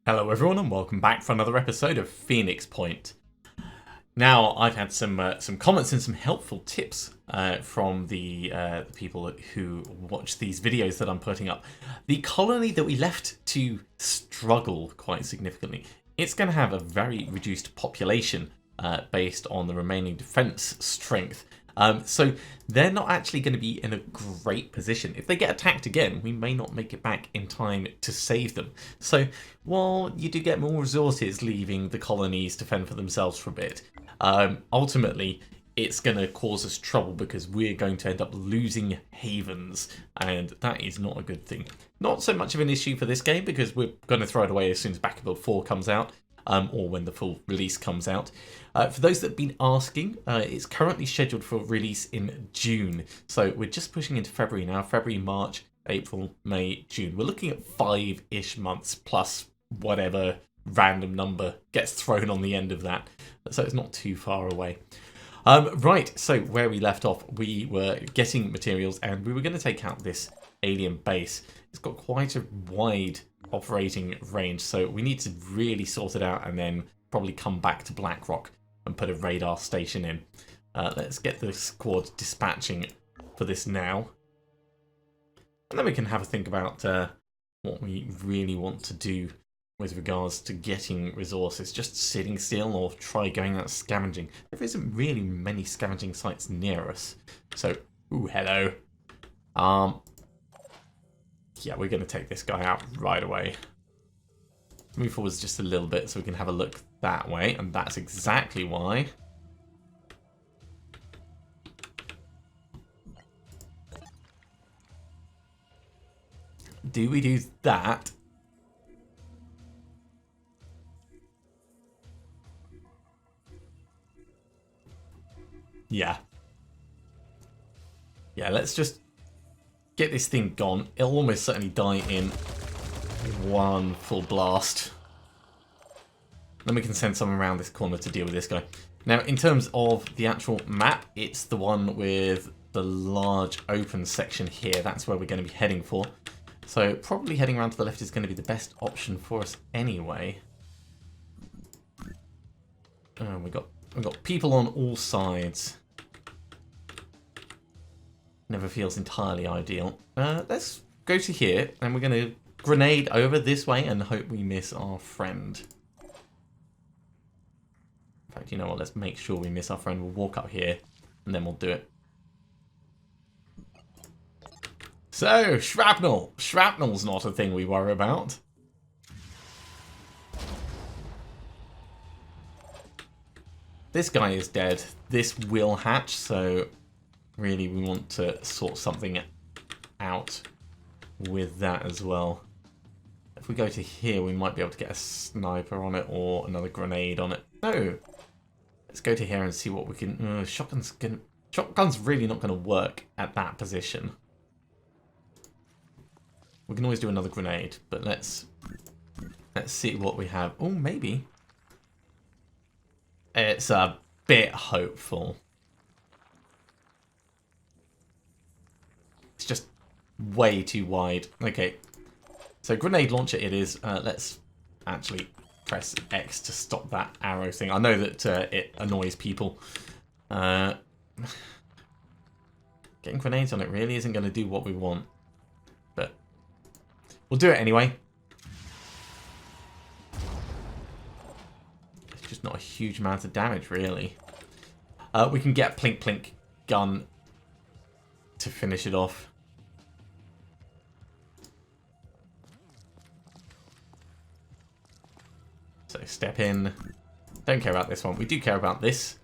Hello everyone and welcome back for another episode of Phoenix Point. Now, I've had some comments and some helpful tips from the people who watch these videos that I'm putting up. The colony that we left to struggle quite significantly, it's going to have a very reduced population based on the remaining defense strength. So they're not actually going to be in a great position. If they get attacked again, we may not make it back in time to save them. So while you do get more resources leaving the colonies to fend for themselves for a bit, ultimately it's going to cause us trouble because we're going to end up losing havens, and that is not a good thing. Not so much of an issue for this game because we're going to throw it away as soon as Battlefield 4 comes out. Or when the full release comes out. For those that have been asking, it's currently scheduled for release in June. So we're just pushing into February now. February, March, April, May, June. We're looking at 5-ish months plus whatever random number gets thrown on the end of that. So it's not too far away. Right, so where we left off, we were getting materials and we were going to take out this alien base. It's got quite a wide operating range, so we need to really sort it out and then probably come back to Blackrock and put a radar station in. Let's get the squad dispatching for this now. And then we can have a think about what we really want to do with regards to getting resources. Just sitting still or try going out scavenging. There isn't really many scavenging sites near us. So, ooh, hello. Yeah, we're going to take this guy out right away. Move forwards just a little bit so we can have a look that way, and that's exactly why. Do we do that? Yeah. Yeah, let's just get this thing gone. It'll almost certainly die in one full blast. Then we can send someone around this corner to deal with this guy. Now, in terms of the actual map, it's the one with the large open section here. That's where we're going to be heading for. So probably heading around to the left is going to be the best option for us anyway. We've got people on all sides. Never feels entirely ideal. Let's go to here, and we're going to grenade over this way and hope we miss our friend. In fact, you know what? Let's make sure we miss our friend. We'll walk up here, and then we'll do it. So, shrapnel. Shrapnel's not a thing we worry about. This guy is dead. This will hatch, so really we want to sort something out with that as well. If we go to here, we might be able to get a sniper on it or another grenade on it. No! Let's go to here and see what we can... Shotgun's really not going to work at that position. We can always do another grenade, but let's see what we have. Oh, maybe. It's a bit hopeful. It's just way too wide. Okay, so grenade launcher it is. Let's actually press X to stop that arrow thing. I know that it annoys people. Getting grenades on it really isn't going to do what we want. But we'll do it anyway. It's just not a huge amount of damage really. We can get Plink Plink gun to finish it off. So step in. Don't care about this one. We do care about this.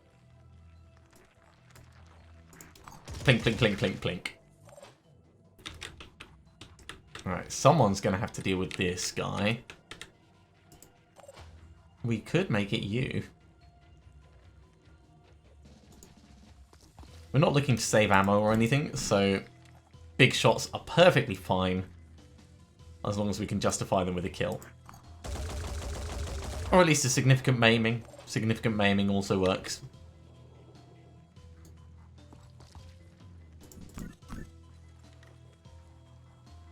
Plink, plink, plink, plink, plink. Alright, someone's going to have to deal with this guy. We could make it you. We're not looking to save ammo or anything, so big shots are perfectly fine as long as we can justify them with a kill. Or at least a significant maiming. Significant maiming also works.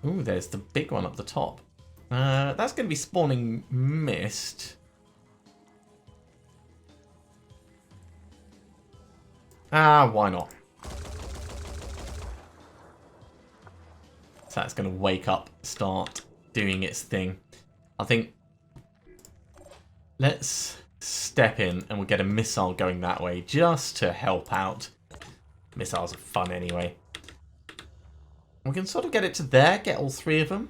Ooh, there's the big one up the top. That's going to be spawning mist. Why not? So that's going to wake up, start doing its thing. I think let's step in and we'll get a missile going that way just to help out. Missiles are fun anyway. We can sort of get it to there, get all three of them.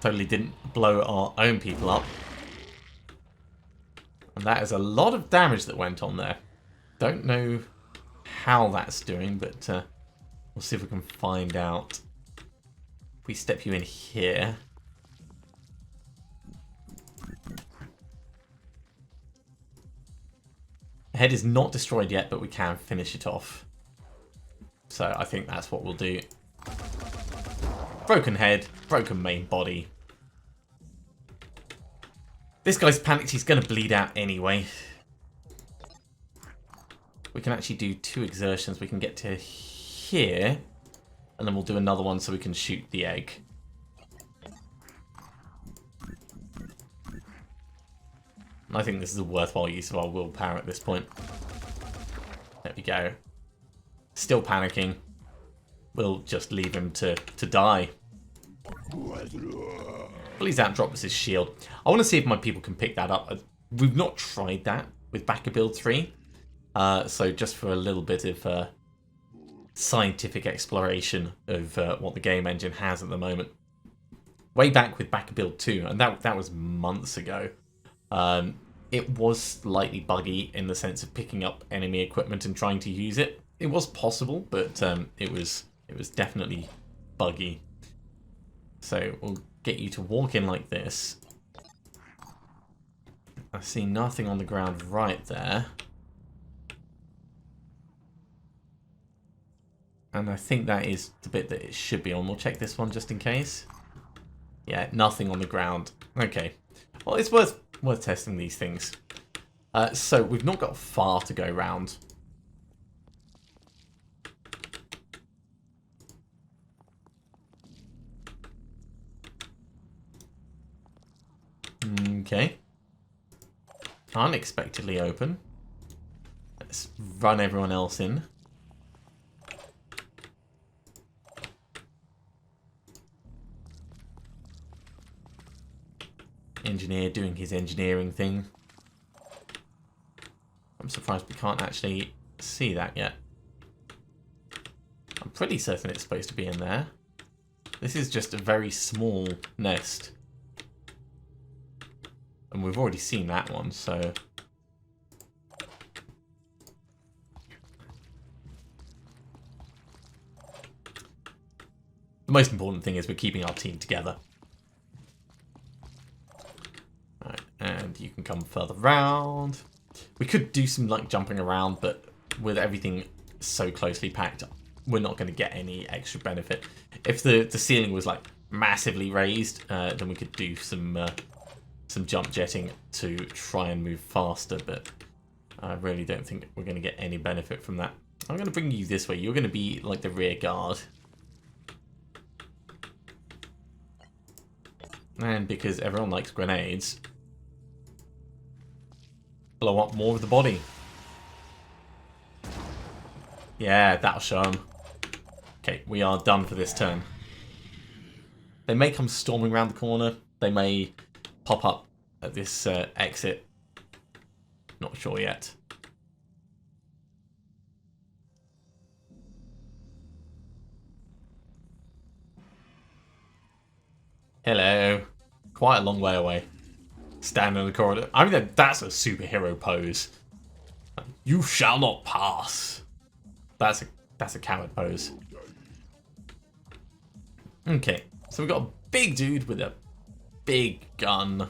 Totally didn't blow our own people up. And that is a lot of damage that went on there. Don't know how that's doing, but we'll see if we can find out. If we step you in here. The head is not destroyed yet, but we can finish it off. So I think that's what we'll do. Broken head, broken main body. This guy's panicked, he's going to bleed out anyway. We can actually do 2 exertions. We can get to here, and then we'll do another one so we can shoot the egg. I think this is a worthwhile use of our willpower at this point. There we go. Still panicking. We'll just leave him to die. Please don't drop us his shield. I want to see if my people can pick that up. We've not tried that with Backer Build 3. So just for a little bit of scientific exploration of what the game engine has at the moment. Way back with Backer Build 2, and that was months ago. It was slightly buggy in the sense of picking up enemy equipment and trying to use it. It was possible, but it was definitely buggy. So we'll get you to walk in like this. I see nothing on the ground right there. And I think that is the bit that it should be on. We'll check this one just in case. Yeah, nothing on the ground. Okay. Well, it's worth testing these things. So we've not got far to go round. Okay. Unexpectedly open. Let's run everyone else in. Engineer doing his engineering thing. I'm surprised we can't actually see that yet. I'm pretty certain it's supposed to be in there. This is just a very small nest. And we've already seen that one, so... The most important thing is we're keeping our team together. Right, and you can come further round. We could do some like jumping around, but with everything so closely packed, we're not going to get any extra benefit. If the ceiling was like massively raised, then we could do some jump jetting to try and move faster, but I really don't think we're going to get any benefit from that. I'm going to bring you this way. You're going to be like the rear guard. And because everyone likes grenades, blow up more of the body. Yeah, that'll show them. Okay, we are done for this turn. They may come storming around the corner. They may pop up at this exit. Not sure yet. Hello. Quite a long way away. Stand in the corridor. I mean, that's a superhero pose. You shall not pass. That's a coward pose. Okay, so we've got a big dude with a big gun.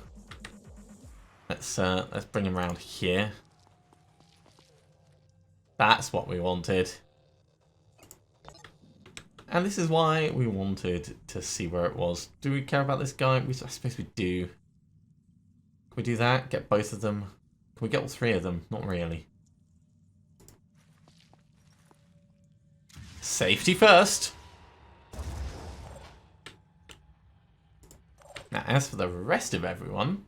Let's bring him around here. That's what we wanted. And this is why we wanted to see where it was. Do we care about this guy? I suppose we do. Can we do that? Get both of them? Can we get all three of them? Not really. Safety first. Now, as for the rest of everyone...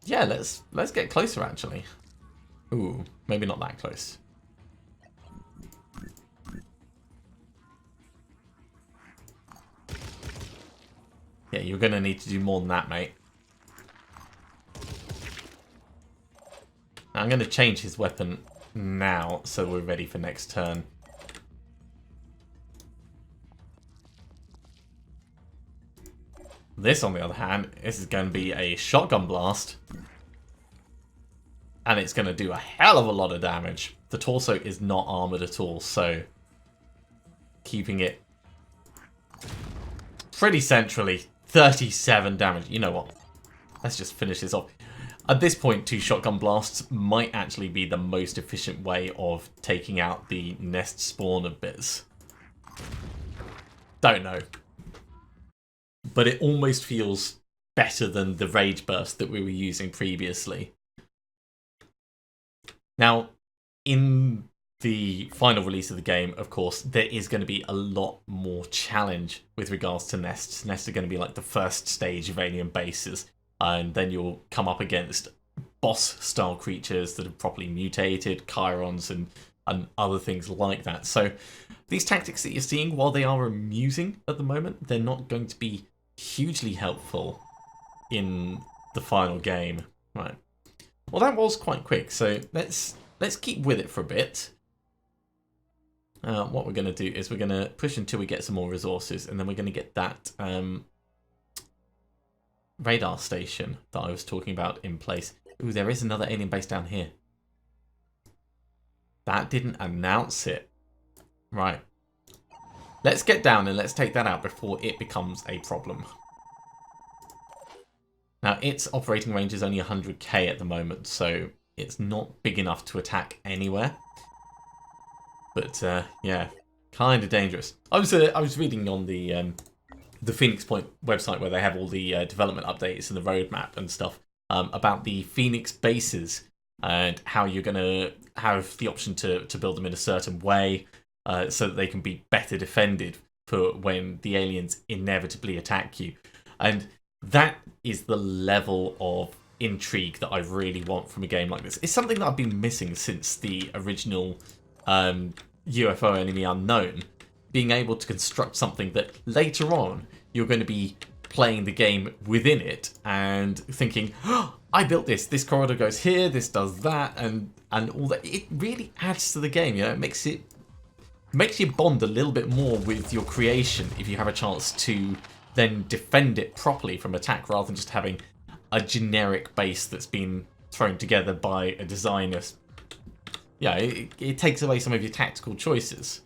Yeah, let's get closer, actually. Ooh, maybe not that close. Yeah, you're going to need to do more than that, mate. Now, I'm going to change his weapon now, so we're ready for next turn. This, on the other hand, this is going to be a shotgun blast. And it's going to do a hell of a lot of damage. The torso is not armored at all, so keeping it pretty centrally. 37 damage. You know what? Let's just finish this off. At this point, 2 shotgun blasts might actually be the most efficient way of taking out the nest spawn of bits. Don't know. But it almost feels better than the rage burst that we were using previously. Now, in the final release of the game, of course, there is going to be a lot more challenge with regards to nests. Nests are going to be like the first stage of alien bases, and then you'll come up against boss-style creatures that have properly mutated, chirons, and other things like that. So these tactics that you're seeing, while they are amusing at the moment, they're not going to be hugely helpful in the final game. Right. Well, that was quite quick, so let's keep with it for a bit. What we're going to do is we're going to push until we get some more resources, and then we're going to get that radar station that I was talking about in place. Ooh, there is another alien base down here. That didn't announce it. Right. Let's get down and let's take that out before it becomes a problem. Now, its operating range is only 100k at the moment, so it's not big enough to attack anywhere. But, yeah, kind of dangerous. I was reading on the Phoenix Point website where they have all the development updates and the roadmap and stuff about the Phoenix bases and how you're going to have the option to build them in a certain way so that they can be better defended for when the aliens inevitably attack you. And that is the level of intrigue that I really want from a game like this. It's something that I've been missing since the original UFO Enemy Unknown. Being able to construct something that later on you're going to be playing the game within it and thinking, oh, I built this corridor goes here, this does that, and all that. It really adds to the game, you know. It makes you bond a little bit more with your creation if you have a chance to then defend it properly from attack rather than just having a generic base that's been thrown together by a designer. Yeah, it takes away some of your tactical choices.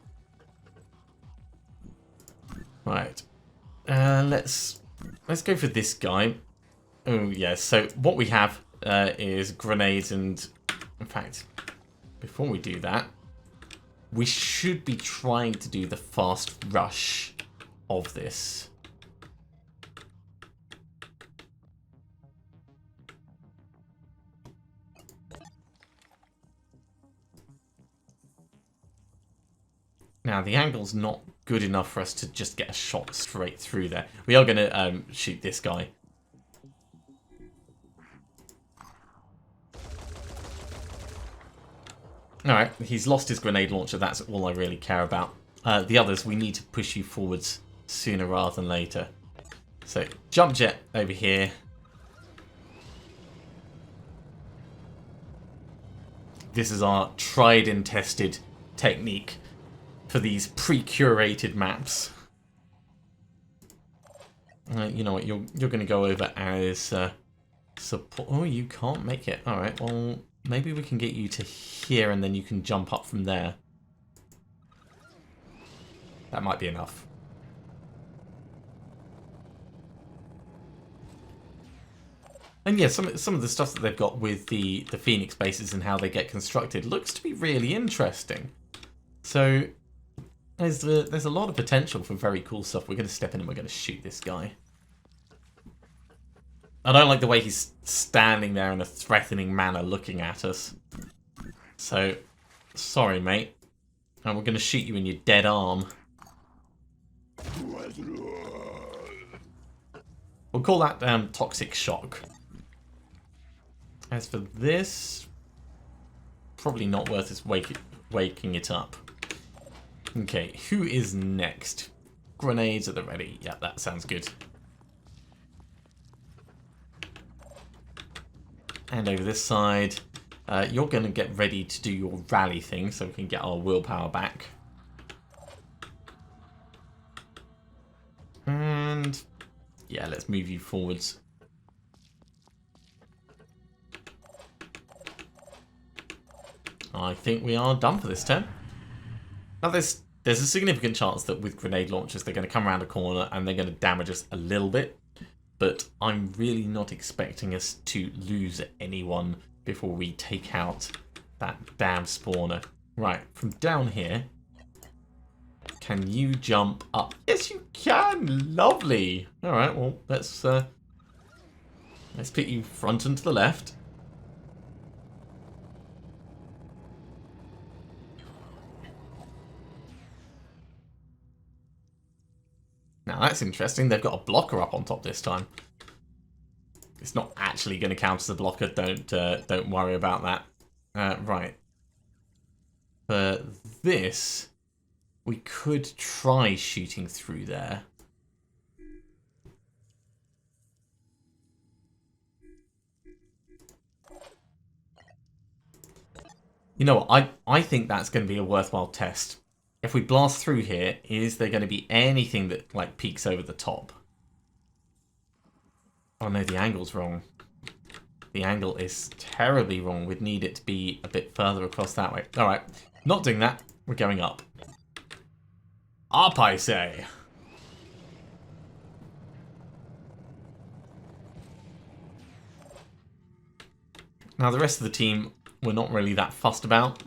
Right. Let's go for this guy. Oh, yeah. So what we have is grenades and... In fact, before we do that, we should be trying to do the fast rush of this. Now, the angle's not good enough for us to just get a shot straight through there. We are going to shoot this guy. Alright, he's lost his grenade launcher. That's all I really care about. The others, we need to push you forwards sooner rather than later. So, jump jet over here. This is our tried and tested technique for these pre-curated maps. You know what, you're going to go over as support. Oh, you can't make it. Alright, well, maybe we can get you to here and then you can jump up from there. That might be enough. And yeah, some of the stuff that they've got with the Phoenix bases and how they get constructed looks to be really interesting. So there's a lot of potential for very cool stuff. We're going to step in and we're going to shoot this guy. I don't like the way he's standing there in a threatening manner looking at us. So, sorry, mate. And we're going to shoot you in your dead arm. We'll call that toxic shock. As for this, probably not worth us waking it up. Okay, who is next? Grenades at the ready. Yeah, that sounds good. And over this side, you're going to get ready to do your rally thing so we can get our willpower back. And yeah, let's move you forwards. I think we are done for this turn. Now there's a significant chance that with grenade launchers they're going to come around a corner and they're going to damage us a little bit. But I'm really not expecting us to lose anyone before we take out that damn spawner. Right, from down here, can you jump up? Yes, you can. Lovely. All right, well, let's put you front and to the left. Now that's interesting. They've got a blocker up on top this time. It's not actually going to count as a blocker. Don't worry about that. Right. For this, we could try shooting through there. You know what? I think that's going to be a worthwhile test. If we blast through here, is there going to be anything that like peeks over the top? Oh no, the angle's wrong. The angle is terribly wrong. We'd need it to be a bit further across that way. Alright, not doing that. We're going up. Up, I say. Now the rest of the team, we're not really that fussed about.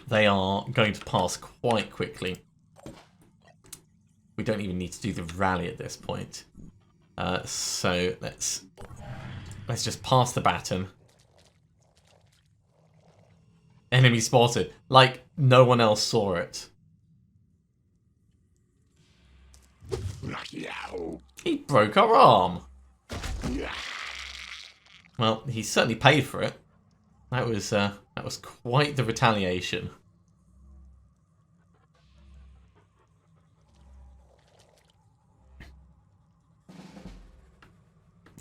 They are going to pass quite quickly. We don't even need to do the rally at this point. So let's just pass the baton. Enemy spotted. Like no one else saw it. He broke our arm. Well, he certainly paid for it. That was quite the retaliation.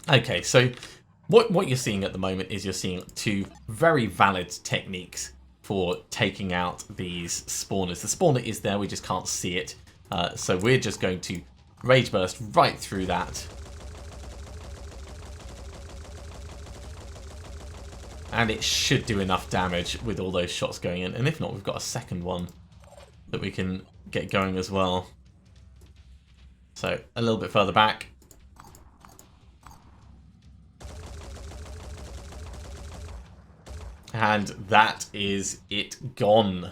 Okay, so what you're seeing at the moment is you're seeing two very valid techniques for taking out these spawners. The spawner is there, we just can't see it. So we're just going to Rage Burst right through that. And it should do enough damage with all those shots going in. And if not, we've got a second one that we can get going as well. So a little bit further back. And that is it gone.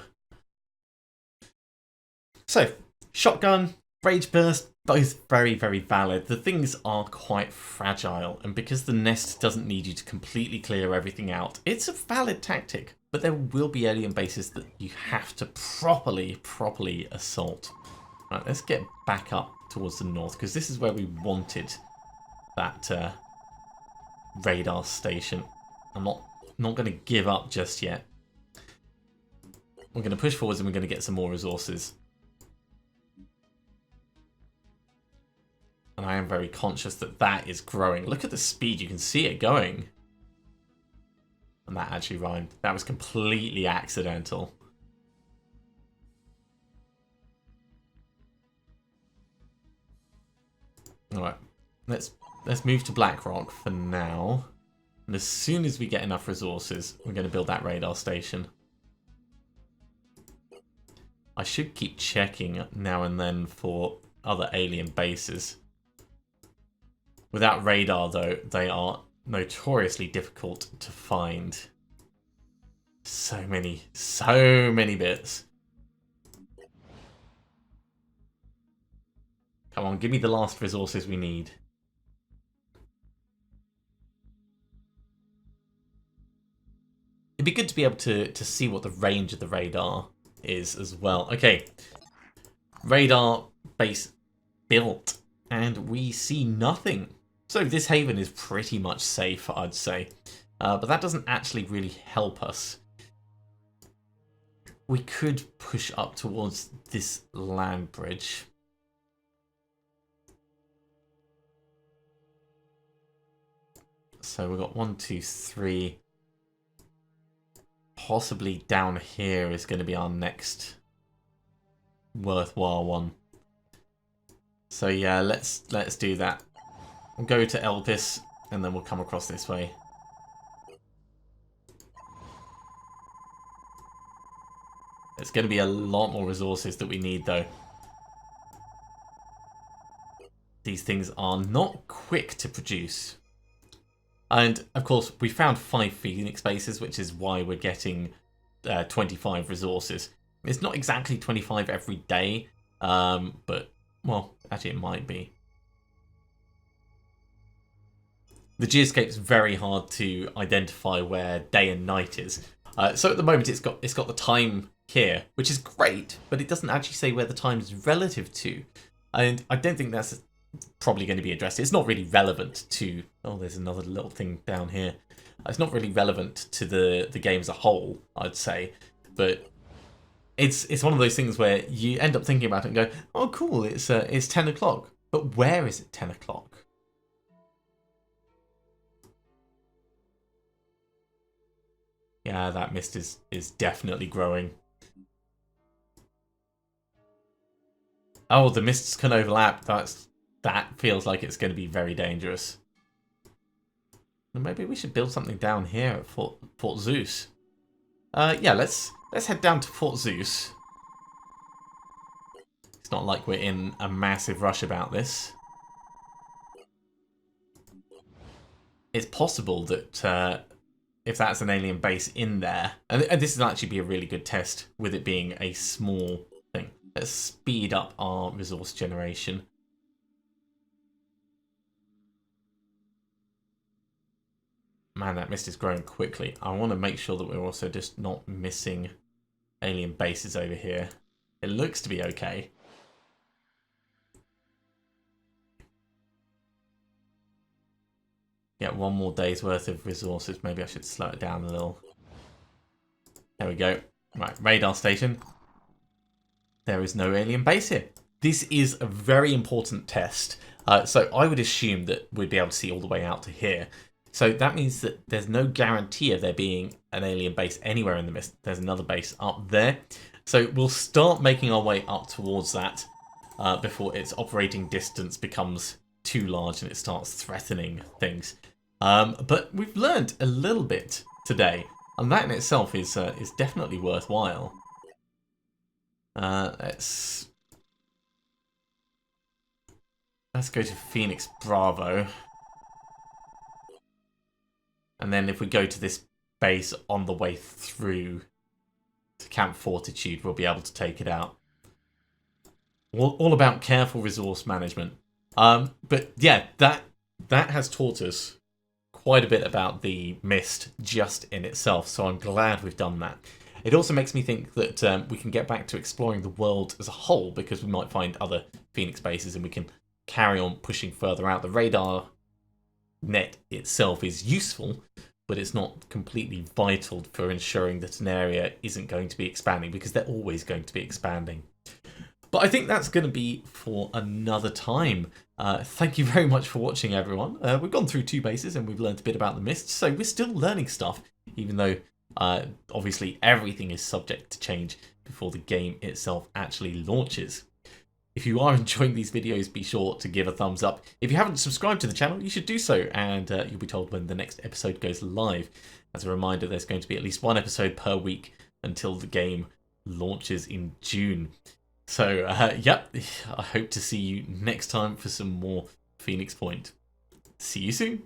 So, shotgun, Rage Burst, both very, very valid. The things are quite fragile, and because the nest doesn't need you to completely clear everything out, it's a valid tactic. But there will be alien bases that you have to properly assault. Right, let's get back up towards the north, because this is where we wanted that radar station. I'm not going to give up just yet. We're going to push forwards and we're going to get some more resources. And I am very conscious that that is growing. Look at the speed. You can see it going. And that actually rhymed. That was completely accidental. Alright. Let's move to Blackrock for now. And as soon as we get enough resources, we're going to build that radar station. I should keep checking now and then for other alien bases. Without radar, though, they are notoriously difficult to find. So many bits. Come on, give me the last resources we need. It'd be good to be able to see what the range of the radar is as well. Okay, radar base built, and we see nothing. So this haven is pretty much safe, I'd say. But that doesn't actually really help us. We could push up towards this land bridge. So we've got 1, 2, 3. Possibly down here is going to be our next worthwhile one. So yeah, let's do that. We'll go to Elpis, and then we'll come across this way. There's going to be a lot more resources that we need, though. These things are not quick to produce. And, of course, we found 5 Phoenix bases, which is why we're getting 25 resources. It's not exactly 25 every day, but, well, actually it might be. The geoscape's very hard to identify where day and night is. So at the moment it's got the time here, which is great, but it doesn't actually say where the time is relative to. And I don't think that's probably going to be addressed. It's not really relevant to... Oh, there's another little thing down here. It's not really relevant to the game as a whole, I'd say. But it's one of those things where you end up thinking about it and go, oh, cool, it's 10 o'clock. But where is it 10 o'clock? Yeah, that mist is definitely growing. Oh, the mists can overlap. That feels like it's going to be very dangerous. Maybe we should build something down here at Fort Zeus. Yeah, let's head down to Fort Zeus. It's not like we're in a massive rush about this. It's possible that if that's an alien base in there, and this will actually be a really good test with it being a small thing. Let's speed up our resource generation. Man, that mist is growing quickly. I want to make sure that we're also just not missing alien bases over here. It looks to be okay. Get 1 more day's worth of resources. Maybe I should slow it down a little. There we go. Right, radar station. There is no alien base here. This is a very important test. So I would assume that we'd be able to see all the way out to here. So that means that there's no guarantee of there being an alien base anywhere in the mist. There's another base up there. So we'll start making our way up towards that before its operating distance becomes too large and it starts threatening things. But we've learned a little bit today, and that in itself is definitely worthwhile. Let's go to Phoenix Bravo. And then if we go to this base on the way through to Camp Fortitude, we'll be able to take it out. All about careful resource management. But yeah, that has taught us quite a bit about the mist just in itself, so I'm glad we've done that. It also makes me think that we can get back to exploring the world as a whole, because we might find other Phoenix bases and we can carry on pushing further out. The radar net itself is useful, but it's not completely vital for ensuring that an area isn't going to be expanding, because they're always going to be expanding. But I think that's going to be for another time. Thank you very much for watching, everyone. We've gone through 2 bases and we've learned a bit about the mist, so we're still learning stuff, even though obviously everything is subject to change before the game itself actually launches. If you are enjoying these videos, be sure to give a thumbs up. If you haven't subscribed to the channel, you should do so, and you'll be told when the next episode goes live. As a reminder, there's going to be at least 1 episode per week until the game launches in June. So, yep, I hope to see you next time for some more Phoenix Point. See you soon.